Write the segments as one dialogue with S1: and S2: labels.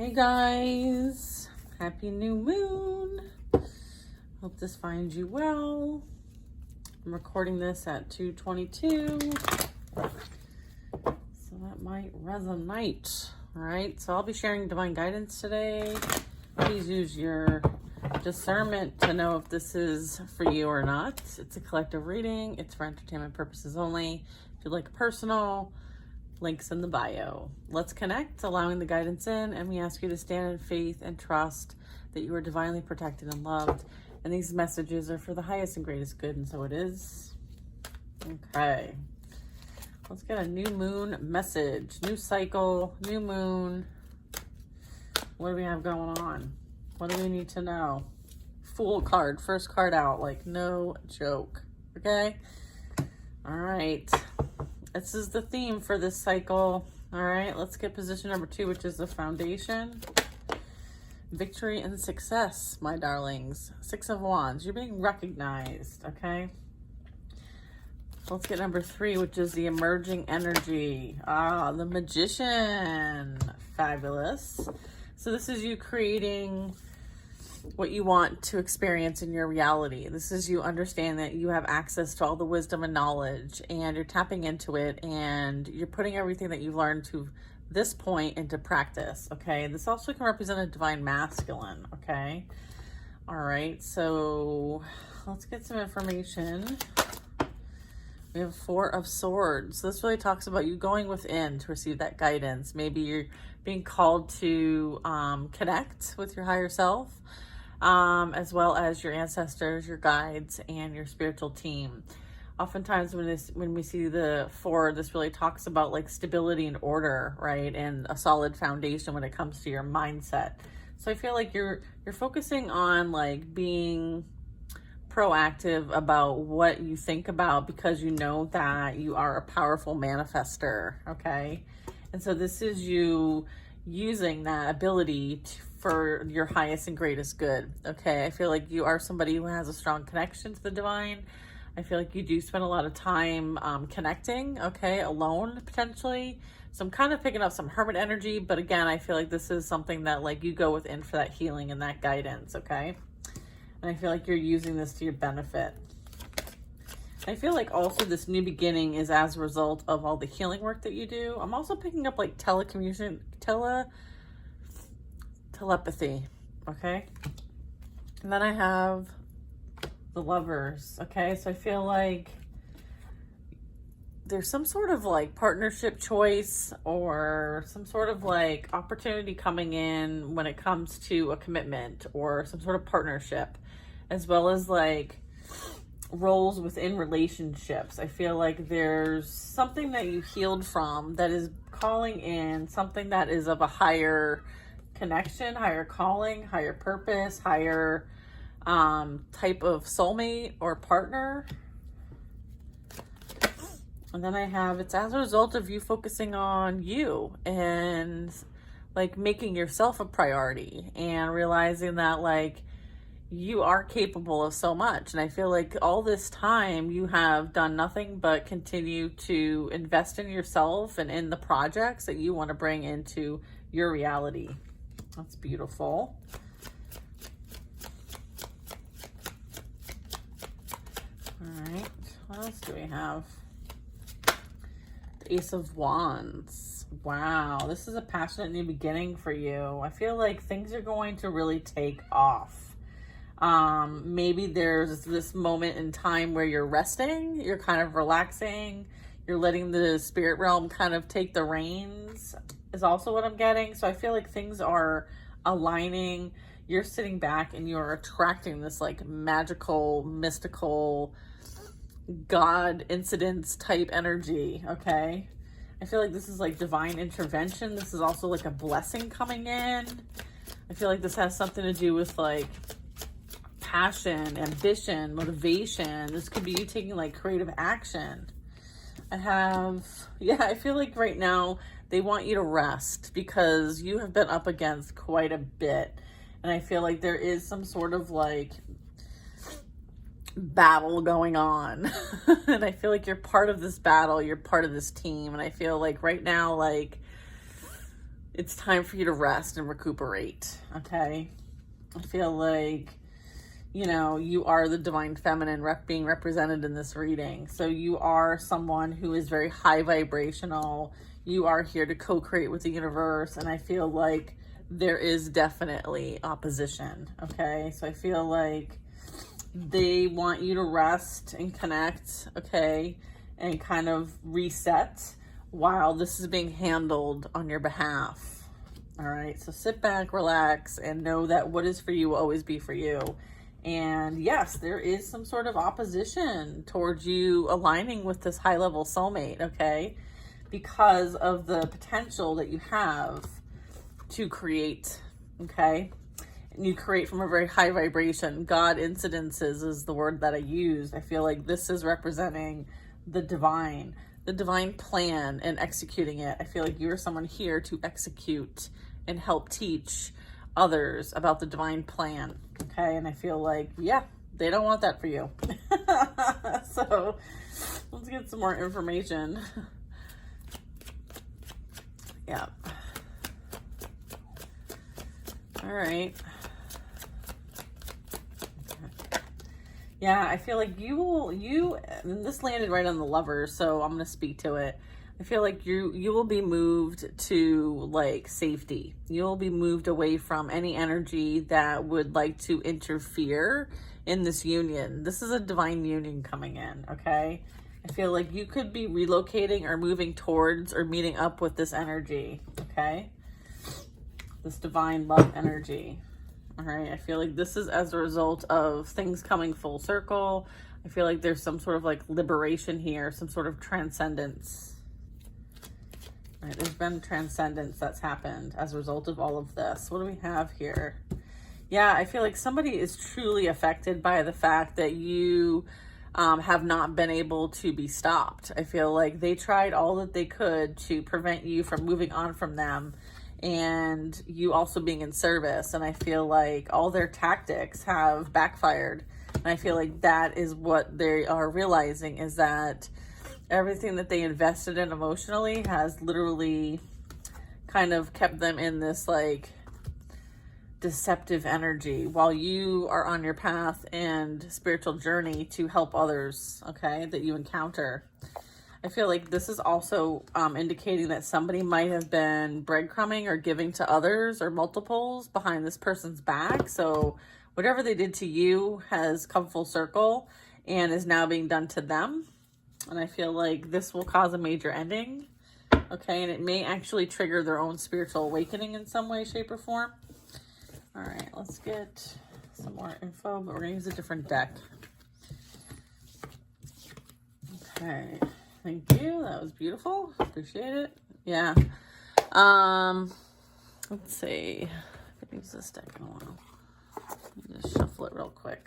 S1: Hey guys, happy new moon. Hope this finds you well. I'm recording this at 2:22, so that might resonate. All right, so I'll be sharing divine guidance today. Please use your discernment to know if this is for you or not. It's a collective reading. It's for entertainment purposes only. If you'd like personal, links in the bio. Let's connect, allowing the guidance in, and we ask you to stand in faith and trust that you are divinely protected and loved. And these messages are for the highest and greatest good, and so it is. Okay. Let's get a new moon message. New cycle, new moon. What do we have going on? What do we need to know? Fool card, first card out, like no joke. Okay? All right. This is the theme for this cycle. All right, let's get position number 2, which is the foundation. Victory and success, my darlings. 6 of Wands. You're being recognized, okay? Let's get number 3, which is the emerging energy. The Magician. Fabulous. So this is you creating what you want to experience in your reality. This is you understand that you have access to all the wisdom and knowledge, and you're tapping into it, and you're putting everything that you've learned to this point into practice, okay? This also can represent a divine masculine, okay? All right, so let's get some information. We have 4 of Swords. So this really talks about you going within to receive that guidance. Maybe you're being called to connect with your higher self, as well as your ancestors, your guides, and your spiritual team. Oftentimes when we see the 4, this really talks about like stability and order, right? And a solid foundation when it comes to your mindset. So I feel like you're focusing on like being proactive about what you think about, because you know that you are a powerful manifester, okay? And so this is you using that ability for your highest and greatest good, okay? I feel like you are somebody who has a strong connection to the divine. I feel like you do spend a lot of time connecting, okay, alone potentially. So I'm kind of picking up some hermit energy, but again, I feel like this is something that like you go within for that healing and that guidance, okay? And I feel like you're using this to your benefit. I feel like also this new beginning is as a result of all the healing work that you do. I'm also picking up like telepathy, okay? And then I have the Lovers, okay? So I feel like there's some sort of like partnership choice or some sort of like opportunity coming in when it comes to a commitment or some sort of partnership, as well as like roles within relationships. I feel like there's something that you healed from that is calling in something that is of a higher connection, higher calling, higher purpose, higher type of soulmate or partner. And then I have, it's as a result of you focusing on you and like making yourself a priority and realizing that like you are capable of so much. And I feel like all this time you have done nothing but continue to invest in yourself and in the projects that you want to bring into your reality. That's beautiful. All right, what else do we have? The Ace of Wands. Wow, this is a passionate new beginning for you. I feel like things are going to really take off. Maybe there's this moment in time where you're resting, you're kind of relaxing, you're letting the spirit realm kind of take the reins is also what I'm getting. So I feel like things are aligning. You're sitting back and you're attracting this like magical, mystical, God incidents type energy, okay? I feel like this is like divine intervention. This is also like a blessing coming in. I feel like this has something to do with like passion, ambition, motivation. This could be you taking like creative action. I feel like right now they want you to rest because you have been up against quite a bit. And I feel like there is some sort of like battle going on. And I feel like you're part of this battle. You're part of this team. And I feel like right now, like it's time for you to rest and recuperate, okay? I feel like, you know, you are the divine feminine being represented in this reading. So you are someone who is very high vibrational. You are here to co-create with the universe. And I feel like there is definitely opposition, okay? So I feel like they want you to rest and connect, okay? And kind of reset while this is being handled on your behalf. All right, so sit back, relax, and know that what is for you will always be for you. And yes, there is some sort of opposition towards you aligning with this high-level soulmate, okay? Because of the potential that you have to create, okay? And you create from a very high vibration. God incidences is the word that I used. I feel like this is representing the divine plan and executing it. I feel like you're someone here to execute and help teach others about the divine plan, okay? And I feel like, yeah, they don't want that for you. So let's get some more information. Yeah. All right. Okay. Yeah, I feel like and this landed right on the Lovers, so I'm going to speak to it. I feel like you will be moved to like safety. You'll be moved away from any energy that would like to interfere in this union. This is a divine union coming in, okay? I feel like you could be relocating or moving towards or meeting up with this energy, okay? This divine love energy. All right, I feel like this is as a result of things coming full circle. I feel like there's some sort of like liberation here, some sort of transcendence. Right, there's been transcendence that's happened as a result of all of this. What do we have here? Yeah, I feel like somebody is truly affected by the fact that you have not been able to be stopped. I feel like they tried all that they could to prevent you from moving on from them and you also being in service. And I feel like all their tactics have backfired. And I feel like that is what they are realizing, is that everything that they invested in emotionally has literally kind of kept them in this like deceptive energy while you are on your path and spiritual journey to help others, okay, that you encounter. I feel like this is also indicating that somebody might have been breadcrumbing or giving to others or multiples behind this person's back. So whatever they did to you has come full circle and is now being done to them. And I feel like this will cause a major ending, okay? And it may actually trigger their own spiritual awakening in some way, shape, or form. All right, let's get some more info, but we're going to use a different deck. Okay, thank you. That was beautiful. Appreciate it. Yeah. Let's see. I haven't used this deck in a while. Let me just shuffle it real quick.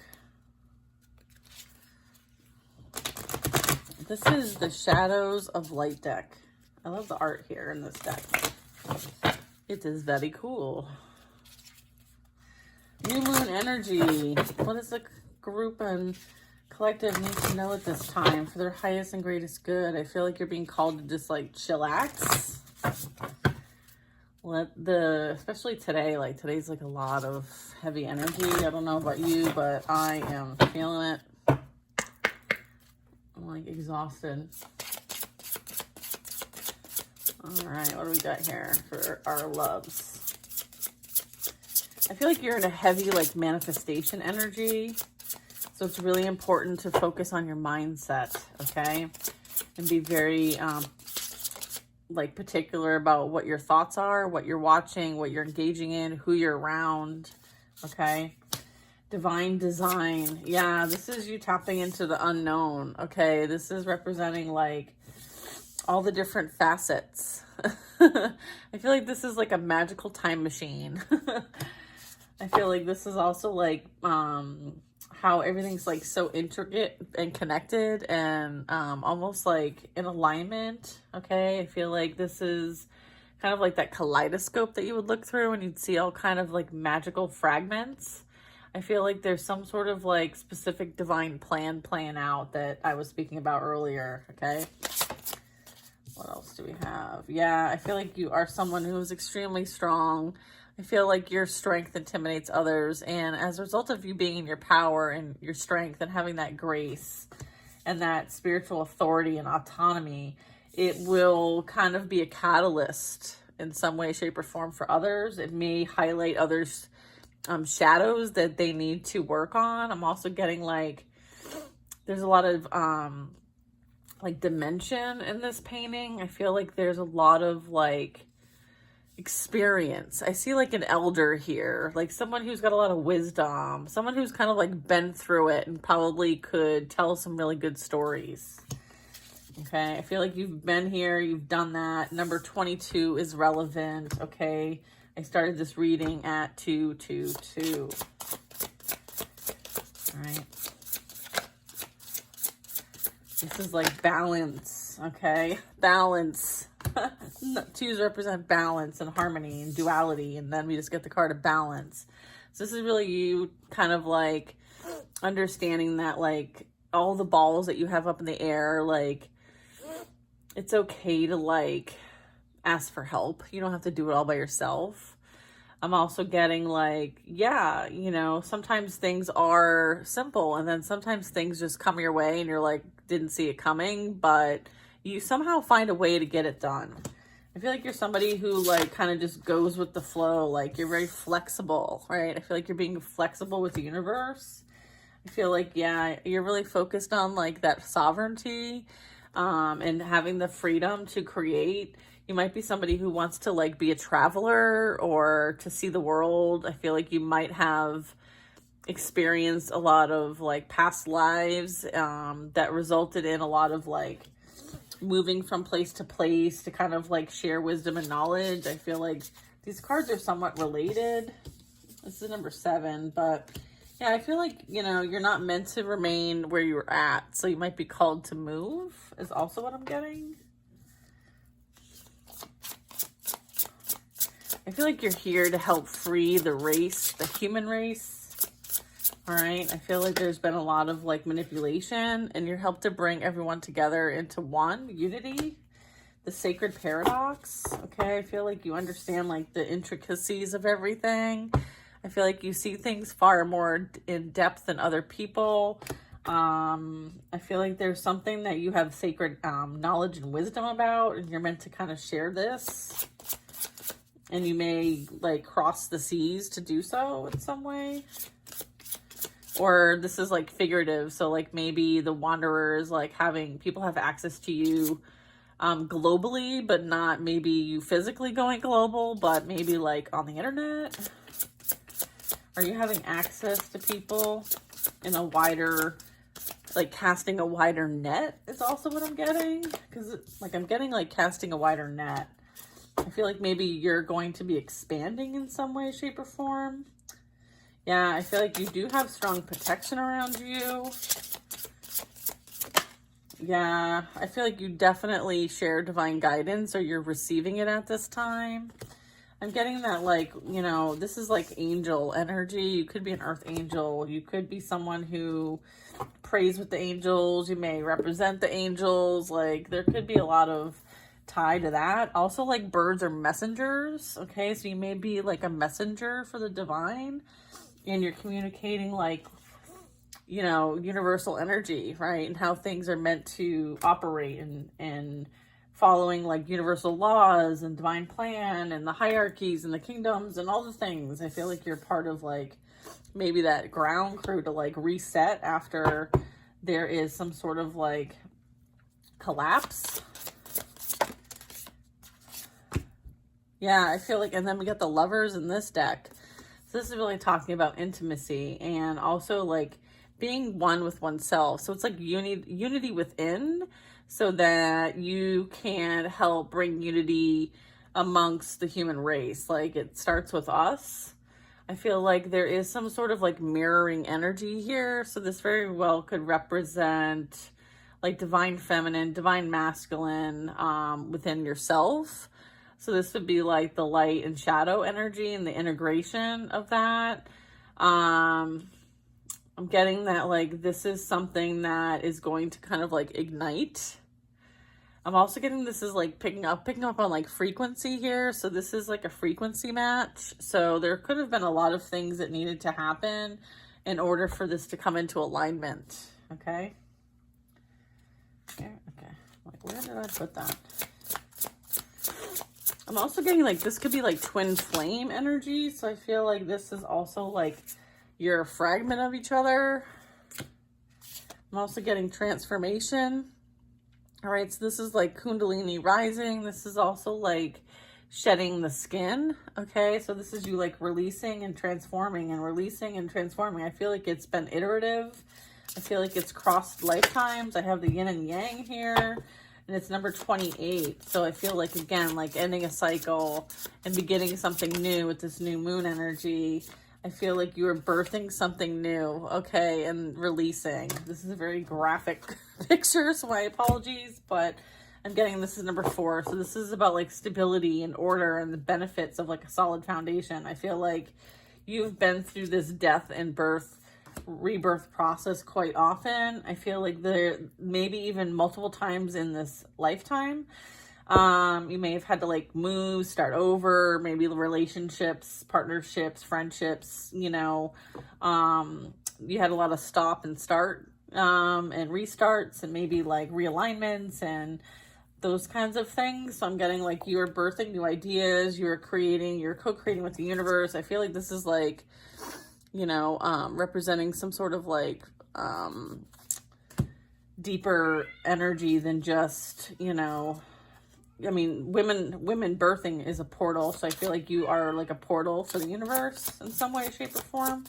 S1: This is the Shadows of Light deck. I love the art here in this deck. It is very cool. New moon energy. What does the group and collective need to know at this time for their highest and greatest good? I feel like you're being called to just like chillax. Especially today, like today's like a lot of heavy energy. I don't know about you, but I am feeling it. I'm like exhausted. All right, what do we got here for our loves? I feel like you're in a heavy like manifestation energy. So it's really important to focus on your mindset, okay? And be very like particular about what your thoughts are, what you're watching, what you're engaging in, who you're around, okay? Divine design. Yeah, this is you tapping into the unknown, okay? This is representing like all the different facets. I feel like this is like a magical time machine. I feel like this is also like how everything's like so intricate and connected and almost like in alignment, okay? I feel like this is kind of like that kaleidoscope that you would look through and you'd see all kind of like magical fragments. I feel like there's some sort of like specific divine plan playing out that I was speaking about earlier, okay? What else do we have? Yeah, I feel like you are someone who is extremely strong. I feel like your strength intimidates others. And as a result of you being in your power and your strength and having that grace and that spiritual authority and autonomy, it will kind of be a catalyst in some way, shape, or form for others. It may highlight others' shadows that they need to work on. I'm also getting like there's a lot of like dimension in this painting. I feel like there's a lot of like experience. I see like an elder here, like someone who's got a lot of wisdom, someone who's kind of like been through it and probably could tell some really good stories. Okay, I feel like you've been here, you've done that. Number 22 is relevant. Okay, I started this reading at 222. All right. This is like balance, okay? Balance. Twos represent balance and harmony and duality, and then we just get the card of balance. So this is really you kind of like understanding that like all the balls that you have up in the air, like it's okay to like ask for help. You don't have to do it all by yourself. I'm also getting like, yeah, you know, sometimes things are simple and then sometimes things just come your way and you're like, didn't see it coming, but you somehow find a way to get it done. I feel like you're somebody who like kind of just goes with the flow. Like you're very flexible, right? I feel like you're being flexible with the universe. I feel like, yeah, you're really focused on like that sovereignty and having the freedom to create. You might be somebody who wants to like be a traveler or to see the world. I feel like you might have experienced a lot of like past lives that resulted in a lot of like moving from place to place to kind of like share wisdom and knowledge. I feel like these cards are somewhat related. This is number 7, but yeah, I feel like, you know, you're not meant to remain where you're at. So you might be called to move is also what I'm getting. I feel like you're here to help free the race, the human race. All right. I feel like there's been a lot of like manipulation and you're helped to bring everyone together into one unity, the sacred paradox. Okay. I feel like you understand like the intricacies of everything. I feel like you see things far more in depth than other people. I feel like there's something that you have sacred knowledge and wisdom about, and you're meant to kind of share this. And you may like cross the seas to do so in some way. Or this is like figurative. So like maybe the wanderer is like having people have access to you globally, but not maybe you physically going global, but maybe like on the internet. Are you having access to people in a wider, like casting a wider net is also what I'm getting. Because like I'm getting like casting a wider net. I feel like maybe you're going to be expanding in some way, shape, or form. Yeah, I feel like you do have strong protection around you. Yeah, I feel like you definitely share divine guidance or you're receiving it at this time. I'm getting that like, you know, this is like angel energy. You could be an earth angel. You could be someone who prays with the angels. You may represent the angels. Like there could be a lot of tie to that. Also like birds are messengers. Okay, so you may be like a messenger for the divine and you're communicating like, you know, universal energy, right? And how things are meant to operate and following like universal laws and divine plan and the hierarchies and the kingdoms and all the things. I feel like you're part of like maybe that ground crew to like reset after there is some sort of like collapse. Yeah, I feel like, and then we got the lovers in this deck. So this is really talking about intimacy and also like being one with oneself. So it's like unity within so that you can help bring unity amongst the human race. Like it starts with us. I feel like there is some sort of like mirroring energy here. So this very well could represent like divine feminine, divine masculine within yourself. So this would be like the light and shadow energy and the integration of that. I'm getting that like this is something that is going to kind of like ignite. I'm also getting this is like picking up on like frequency here. So this is like a frequency match. So there could have been a lot of things that needed to happen in order for this to come into alignment. Okay. Here, okay. Like, where did I put that? I'm also getting like, this could be like twin flame energy. So I feel like this is also like you're a fragment of each other. I'm also getting transformation. All right, so this is like Kundalini rising. This is also like shedding the skin. Okay, so this is you like releasing and transforming and releasing and transforming. I feel like it's been iterative. I feel like it's crossed lifetimes. I have the yin and yang here, and it's number 28. So I feel like, again, like ending a cycle and beginning something new with this new moon energy. I feel like you are birthing something new, okay, and releasing. This is a very graphic picture, so my apologies, but I'm getting this is number 4. So this is about like stability and order and the benefits of like a solid foundation. I feel like you've been through this death and rebirth process quite often. I feel like there maybe even multiple times in this lifetime. You may have had to like move, start over, maybe relationships, partnerships, friendships, you know, you had a lot of stop and start, and restarts and maybe like realignments and those kinds of things. So I'm getting like you're birthing new ideas, you're co-creating with the universe. I feel like this is like, you know, representing some sort of like, deeper energy than just, you know, I mean, women birthing is a portal, so I feel like you are like a portal for the universe in some way, shape, or form.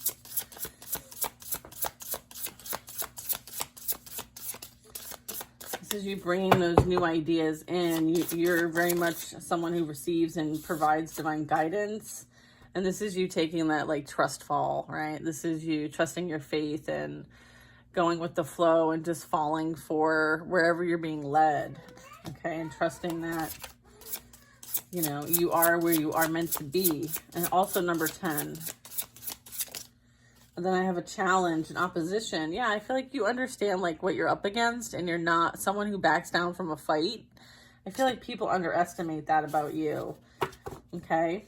S1: This is you bringing those new ideas in. You're very much someone who receives and provides divine guidance, and this is you taking that like trust fall, right? This is you trusting your faith and going with the flow and just falling for wherever you're being led. Okay, and trusting that, you know, you are where you are meant to be. And also number 10. And then I have a challenge and opposition. Yeah, I feel like you understand like what you're up against and you're not someone who backs down from a fight. I feel like people underestimate that about you. Okay.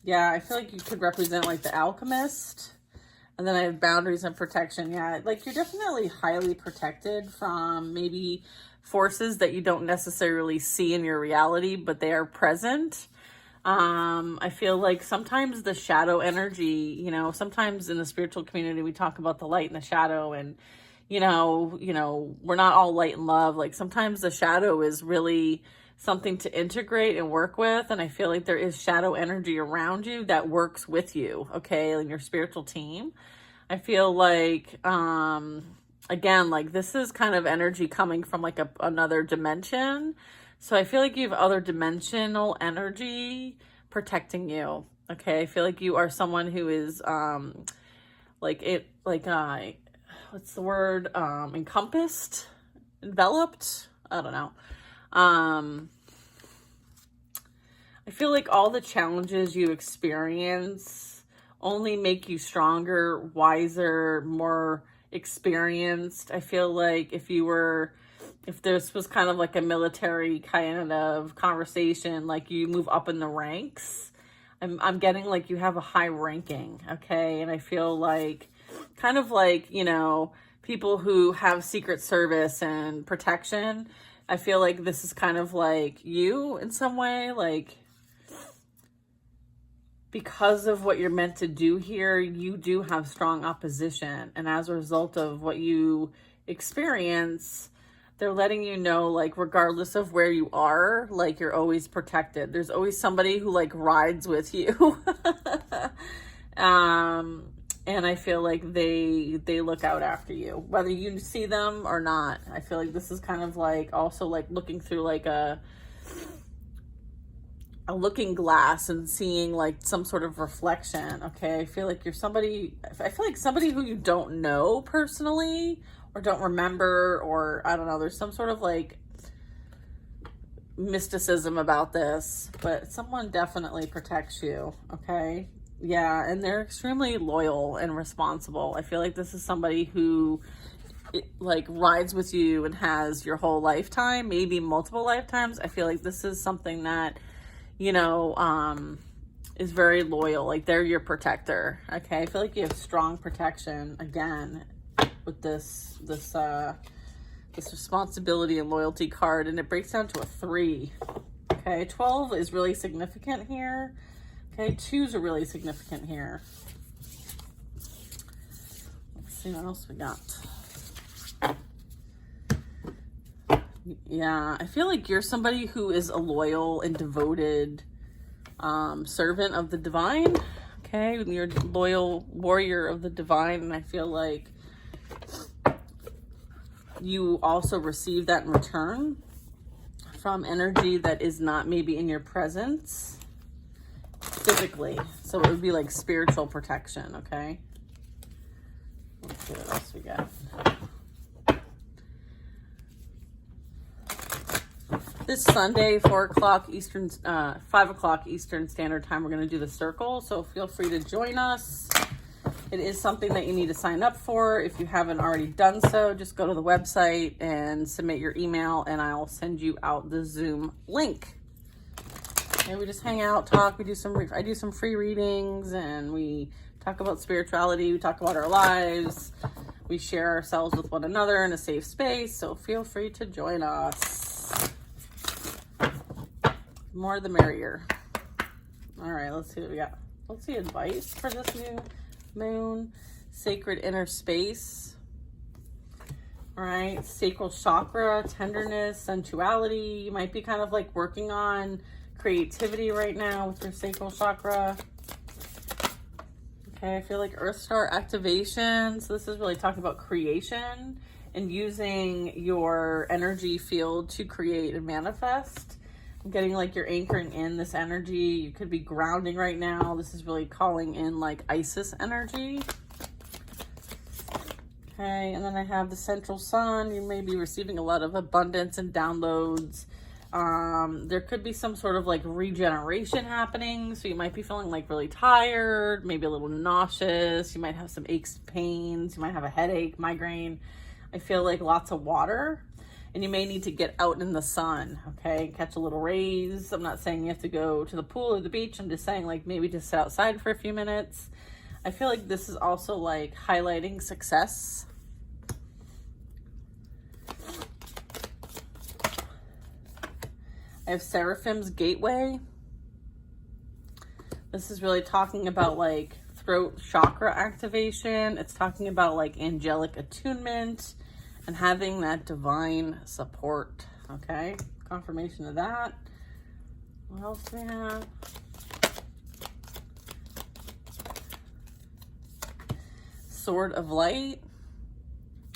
S1: Yeah, I feel like you could represent like the alchemist. And then I have boundaries and protection. Yeah, like you're definitely highly protected from maybe forces that you don't necessarily see in your reality, but they are present. I feel like sometimes the shadow energy, you know, sometimes in the spiritual community, we talk about the light and the shadow, and, you know, we're not all light and love. Like sometimes the shadow is really something to integrate and work with. And I feel like there is shadow energy around you that works with you. Okay. In your spiritual team, I feel like, again, like this is kind of energy coming from like another dimension. So I feel like you have other dimensional energy protecting you. Okay. I feel like you are someone who is, what's the word? Encompassed, enveloped. I don't know. I feel like all the challenges you experience only make you stronger, wiser, more experienced. I feel like if this was kind of like a military kind of conversation, like you move up in the ranks, I'm getting like you have a high ranking, okay? And I feel like kind of like, you know, people who have Secret Service and protection, I feel like this is kind of like you in some way, like because of what you're meant to do here, you do have strong opposition. And as a result of what you experience, they're letting you know, like, regardless of where you are, like, you're always protected. There's always somebody who, like, rides with you. And I feel like they look out after you, whether you see them or not. I feel like this is kind of like also like looking through like a looking glass and seeing like some sort of reflection. Okay. I feel like somebody who you don't know personally or don't remember, or I don't know, there's some sort of like mysticism about this, but someone definitely protects you. Okay. Yeah. And they're extremely loyal and responsible. I feel like this is somebody who it like rides with you and has your whole lifetime, maybe multiple lifetimes. I feel like this is something that, you know, is very loyal. Like they're your protector. Okay. I feel like you have strong protection again with this responsibility and loyalty card, and it breaks down to a 3. Okay. 12 is really significant here. Okay. 2s are really significant here. Let's see what else we got. Yeah, I feel like you're somebody who is a loyal and devoted servant of the divine. Okay, you're a loyal warrior of the divine, and I feel like you also receive that in return from energy that is not maybe in your presence physically. So it would be like spiritual protection, okay? Let's see what else we got. This Sunday, 4 o'clock Eastern, 5 o'clock Eastern Standard Time, we're going to do the circle. So feel free to join us. It is something that you need to sign up for. If you haven't already done so, just go to the website and submit your email, and I'll send you out the Zoom link. And we just hang out, talk. I do some free readings, and we talk about spirituality. We talk about our lives. We share ourselves with one another in a safe space. So feel free to join us. More the merrier. All right, let's see what we got. Let's see advice for this new moon. Sacred inner space. All right, sacral chakra, tenderness, sensuality. You might be kind of like working on creativity right now with your sacral chakra. Okay, I feel like Earth Star activation. So this is really talking about creation and using your energy field to create and manifest. I'm getting like you're anchoring in this energy. You could be grounding right now. This is really calling in like Isis energy. Okay, and then I have the central sun. You may be receiving a lot of abundance and downloads. There could be some sort of like regeneration happening. So you might be feeling like really tired, maybe a little nauseous. You might have some aches, pains. You might have a headache, migraine. I feel like lots of water. And you may need to get out in the sun, okay? Catch a little rays. I'm not saying you have to go to the pool or the beach. I'm just saying like maybe just sit outside for a few minutes. I feel like this is also like highlighting success. I have Seraphim's Gateway. This is really talking about like throat chakra activation. It's talking about like angelic attunement and having that divine support, okay? Confirmation of that. What else do we have? Sword of Light.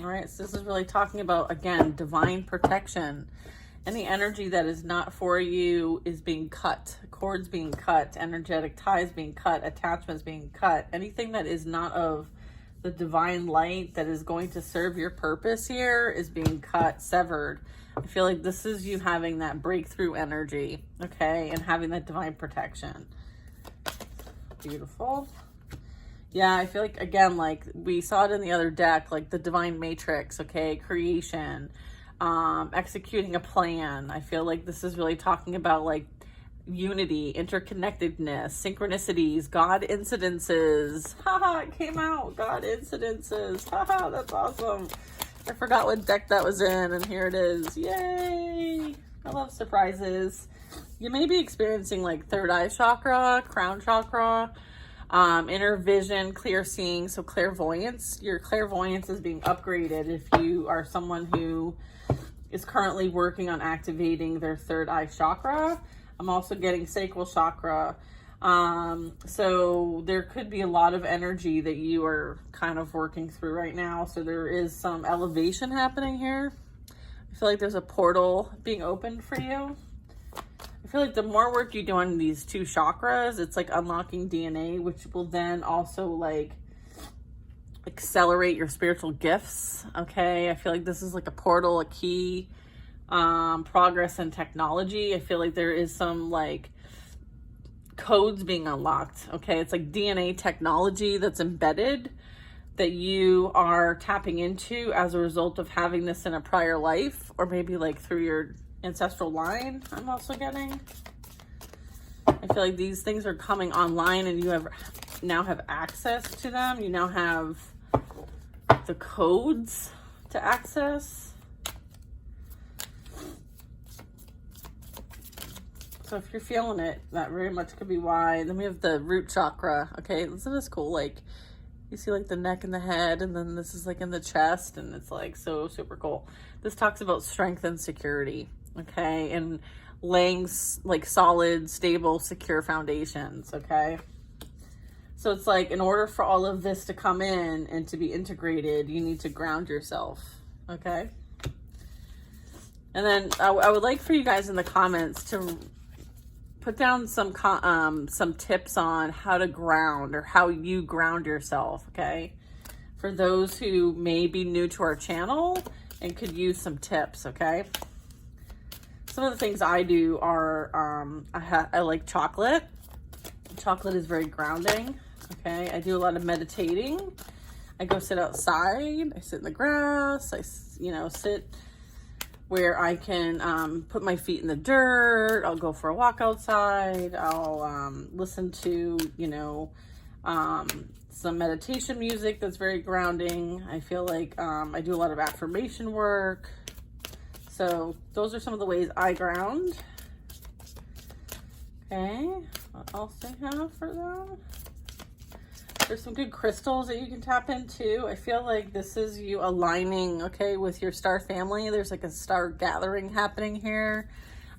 S1: All right, so this is really talking about, again, divine protection. Any energy that is not for you is being cut. Cords being cut, energetic ties being cut, attachments being cut. Anything that is not of the divine light that is going to serve your purpose here is being cut, severed. I feel like this is you having that breakthrough energy, okay? And having that divine protection. Beautiful. Yeah, I feel like, again, like we saw it in the other deck, like the divine matrix, okay? Creation, executing a plan. I feel like this is really talking about like unity, interconnectedness, synchronicities, God incidences. Haha, it came out. God incidences. Haha, that's awesome. I forgot what deck that was in, and here it is. Yay! I love surprises. You may be experiencing like third eye chakra, crown chakra, inner vision, clear seeing, so clairvoyance. Your clairvoyance is being upgraded if you are someone who is currently working on activating their third eye chakra. I'm also getting sacral chakra. So there could be a lot of energy that you are kind of working through right now. So there is some elevation happening here. I feel like there's a portal being opened for you. I feel like the more work you do on these two chakras, it's like unlocking DNA, which will then also like accelerate your spiritual gifts. Okay. I feel like this is like a portal, a key. Progress in technology. I feel like there is some like codes being unlocked. Okay, it's like DNA technology that's embedded that you are tapping into as a result of having this in a prior life, or maybe like through your ancestral line. I'm also getting, I feel like these things are coming online and you now have access to them. You now have the codes to access. So if you're feeling it, that very much could be why. Then we have the root chakra. Okay, isn't this cool? Like, you see like the neck and the head, and then this is like in the chest, and it's like so super cool. This talks about strength and security, okay, and laying like solid, stable, secure foundations, okay. So it's like, in order for all of this to come in and to be integrated, you need to ground yourself, okay. And then I would like for you guys in the comments to put down some tips on how to ground, or how you ground yourself, okay? For those who may be new to our channel and could use some tips, okay? Some of the things I do are, I like chocolate. Chocolate is very grounding, okay? I do a lot of meditating. I go sit outside. I sit in the grass. I, sit where I can put my feet in the dirt. I'll go for a walk outside. I'll listen to, some meditation music that's very grounding. I feel like I do a lot of affirmation work. So those are some of the ways I ground. Okay, what else do I have for them? There's some good crystals that you can tap into. I feel like this is you aligning, okay, with your star family. There's like a star gathering happening here.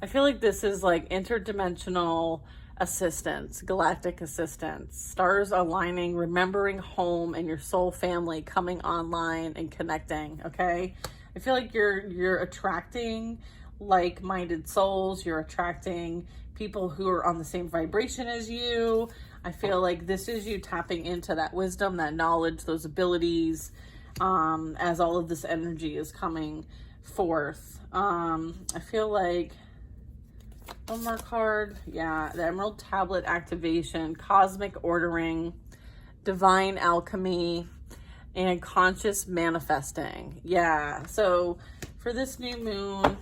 S1: I feel like this is like interdimensional assistance, galactic assistance, stars aligning, remembering home and your soul family coming online and connecting, okay? I feel like you're attracting like-minded souls. You're attracting people who are on the same vibration as you. I feel like this is you tapping into that wisdom, that knowledge, those abilities, as all of this energy is coming forth. I feel like one more card. Yeah, the Emerald Tablet activation, cosmic ordering, divine alchemy, and conscious manifesting. Yeah, so for this new moon,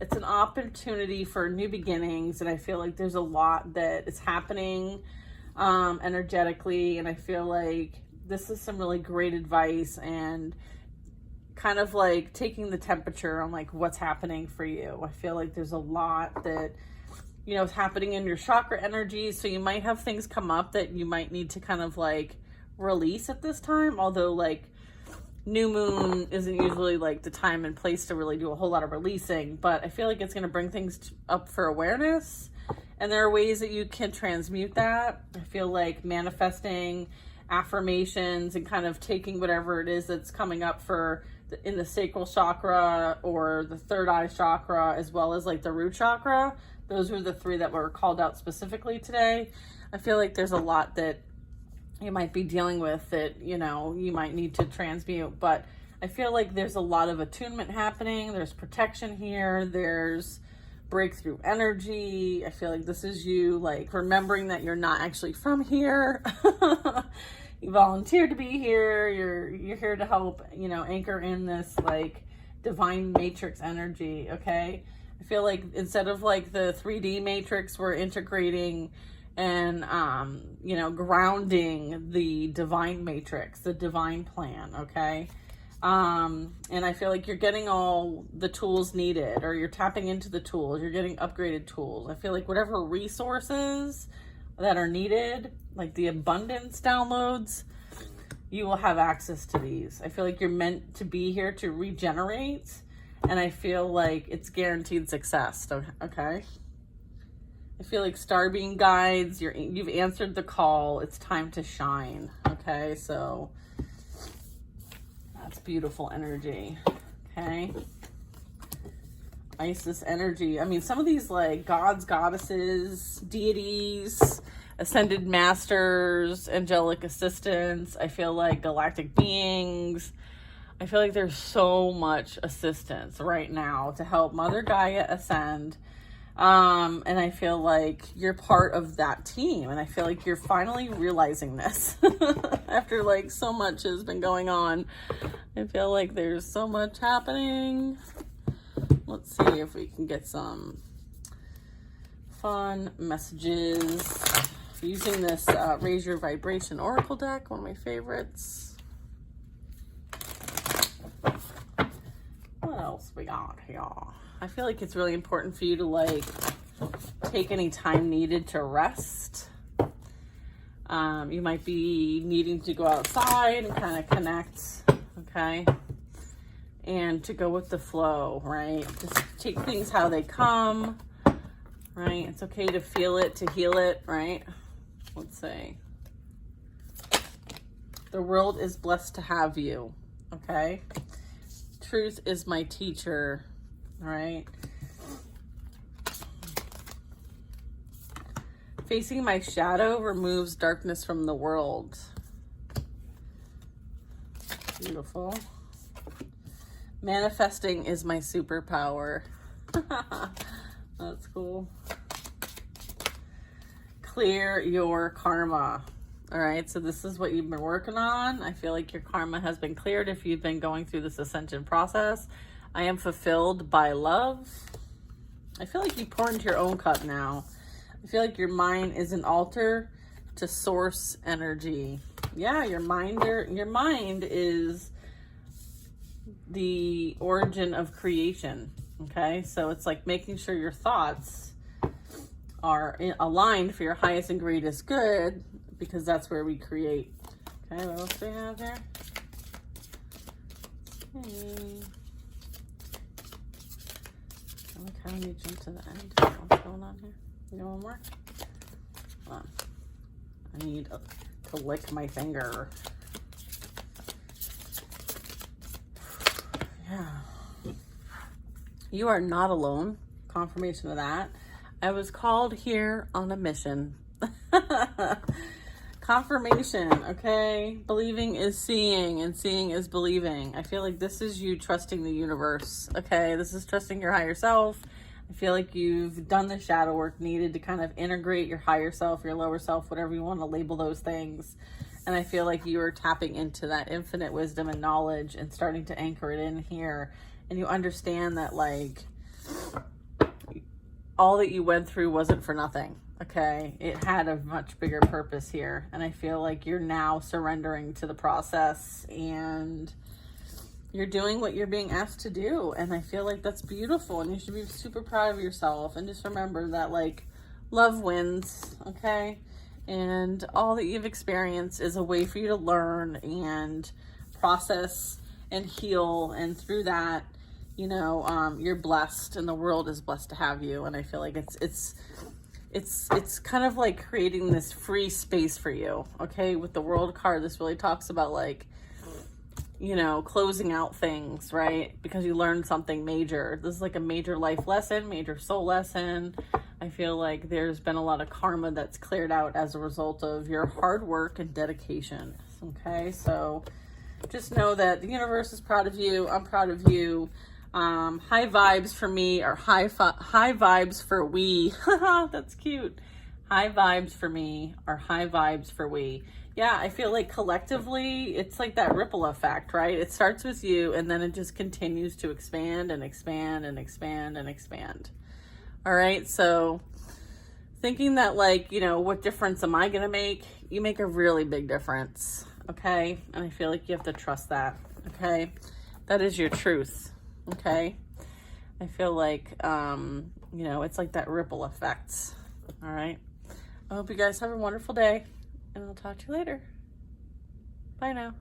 S1: it's an opportunity for new beginnings, and I feel like there's a lot that is happening energetically, and I feel like this is some really great advice and kind of like taking the temperature on like what's happening for you. I feel like there's a lot that is happening in your chakra energy, so you might have things come up that you might need to kind of like release at this time, although like new moon isn't usually like the time and place to really do a whole lot of releasing, but I feel like it's going to bring things up for awareness. And there are ways that you can transmute that. I feel like manifesting affirmations and kind of taking whatever it is that's coming up in the sacral chakra or the third eye chakra, as well as like the root chakra. Those were the three that were called out specifically today. I feel like there's a lot that you might be dealing with that, you might need to transmute, but I feel like there's a lot of attunement happening. There's protection here. There's breakthrough energy. I feel like this is you like remembering that you're not actually from here. You volunteered to be here. You're here to help, anchor in this like divine matrix energy. Okay. I feel like instead of like the 3D matrix, we're integrating and grounding the divine matrix, the divine plan. Okay. And I feel like you're getting all the tools needed, or you're tapping into the tools, you're getting upgraded tools. I feel like whatever resources that are needed, like the abundance downloads, you will have access to these. I feel like you're meant to be here to regenerate, and I feel like it's guaranteed success. Okay. I feel like star being guides, you've answered the call. It's time to shine. Okay. So that's beautiful energy. Okay. Isis energy. I mean, some of these like gods, goddesses, deities, ascended masters, angelic assistants. I feel like galactic beings. I feel like there's so much assistance right now to help Mother Gaia ascend. And I feel like you're part of that team. And I feel like you're finally realizing this after like so much has been going on. I feel like there's so much happening. Let's see if we can get some fun messages using this Raise Your Vibration Oracle deck, one of my favorites. What else we got here? I feel like it's really important for you to like take any time needed to rest. You might be needing to go outside and kind of connect, okay? And to go with the flow, right? Just take things how they come, right? It's okay to feel it, to heal it, right? Let's say the world is blessed to have you, okay? Truth is my teacher, right? Facing my shadow removes darkness from the world. Beautiful. Manifesting is my superpower. That's cool. Clear your karma. All right, so this is what you've been working on. I feel like your karma has been cleared if you've been going through this ascension process. I am fulfilled by love. I feel like you pour into your own cup now. I feel like your mind is an altar to source energy. Yeah, your mind is the origin of creation. Okay, so it's like making sure your thoughts are aligned for your highest and greatest good, because that's where we create. Okay, what else do we have here? Okay. Look how you jump to the end. What's going on here? You know one more? Hold on. I need to lick my finger. Yeah. You are not alone. Confirmation of that. I was called here on a mission. Confirmation, okay? Believing is seeing, and seeing is believing. I feel like this is you trusting the universe, okay? This is trusting your higher self. I feel like you've done the shadow work needed to kind of integrate your higher self, your lower self, whatever you want to label those things. And I feel like you are tapping into that infinite wisdom and knowledge and starting to anchor it in here. And you understand that, like, all that you went through wasn't for nothing, okay? It had a much bigger purpose here. And I feel like you're now surrendering to the process and you're doing what you're being asked to do. And I feel like that's beautiful, and you should be super proud of yourself. And just remember that, like, love wins, okay? And all that you've experienced is a way for you to learn and process and heal. And through that, you know, you're blessed, and the world is blessed to have you. And I feel like it's kind of like creating this free space for you, okay? With the World card, this really talks about, like, you know, closing out things, right? Because you learned something major. This is like a major life lesson, major soul lesson. I feel like there's been a lot of karma that's cleared out as a result of your hard work and dedication, okay? So just know that the universe is proud of you. I'm proud of you. High vibes for me are high vibes for we. That's cute. High vibes for me are high vibes for we. Yeah, I feel like collectively, it's like that ripple effect, right? It starts with you, and then it just continues to expand and expand and expand and expand. All right, so thinking that, like, you know, what difference am I going to make? You make a really big difference, okay? And I feel like you have to trust that, okay? That is your truth, okay? I feel like, you know, it's like that ripple effect, all right? I hope you guys have a wonderful day. And I'll talk to you later. Bye now.